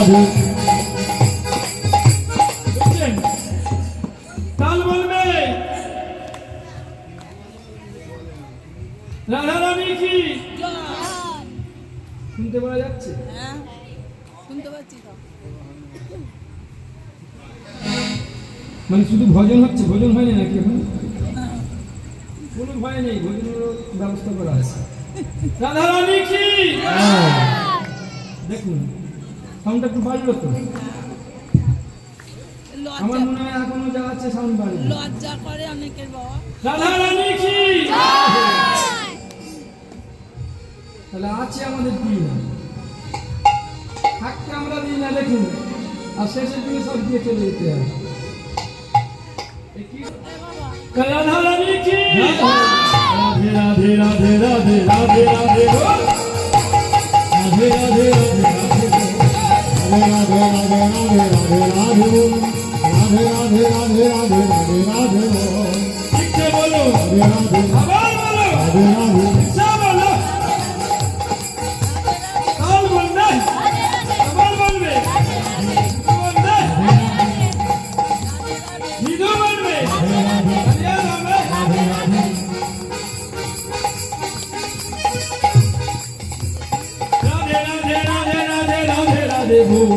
রাধে তাল বলবে রাধা রানী কি শুনতে পাওয়া যাচ্ছে? হ্যাঁ শুনতে পাচ্ছি তো। মানে শুধু ভজন হচ্ছে, ভজন হয়নি নাকি এখন? কোনো ভয় নেই, ভজনের ব্যবস্থা করা আছে। রাধা রানী কি দেখুন সাউন্ডটা একটু বাড়লো তো, আমার লজ্জা মনে হয় এখনো যা আছে সাউন্ড বাড়বে। লজ্জা করে অনেকের বাবা। রাধা রানী কি তাহলে আছে আমাদের দিন, থাকতে আমরা দিই না দেখুন, আর শেষের দিনে সব দিয়ে চলে যেতে হবে। রাধা রানী কি রাধে রাধে রাধে রাধে রাধে রাধে রাধে রাধে ঠিকছে বলো, আবার বলো, যা বলো, তাল বলবে, আবার বলবে, বলবে, মৃদু বলবে, হরিয়া বলবে। রাধে রাধে রাধে রাধে রাধে রাধে বল,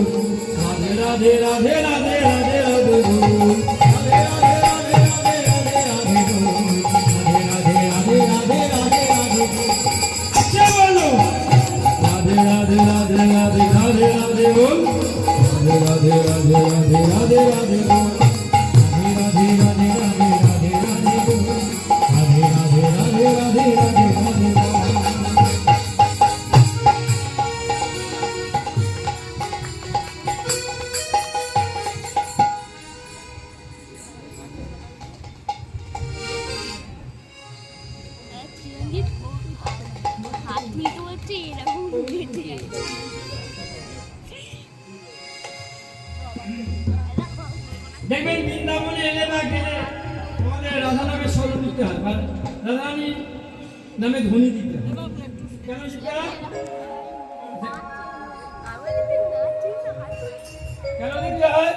রাধে রাধে রাধে রাধে রাধে রাধে বল, রাধে রাধে রাধে রাধে রাধে রাধে বল, রাধে রাধে রাধে রাধে রাধে বল। আচ্ছা বলো, রাধে রাধে রাধে রাধে রাধে রাধে বল, রাধে রাধে রাধে রাধে রাধে রাধে বল, রাধে রাধে রাধে রাধে রাধে বল, রাধে রাধে রাধে রাধে রাধে রাধে বল। হাত মিটে হচ্ছে এরকম কেটে দেখবেন বৃন্দাবনে এলে বা গেলে আমাদের রাধা নামে স্মরণ দিতে হয়, বা রাধারানী নামে ধ্বনি দিতে হয়। কেন দিতে হয়? কেন দিতে হয়?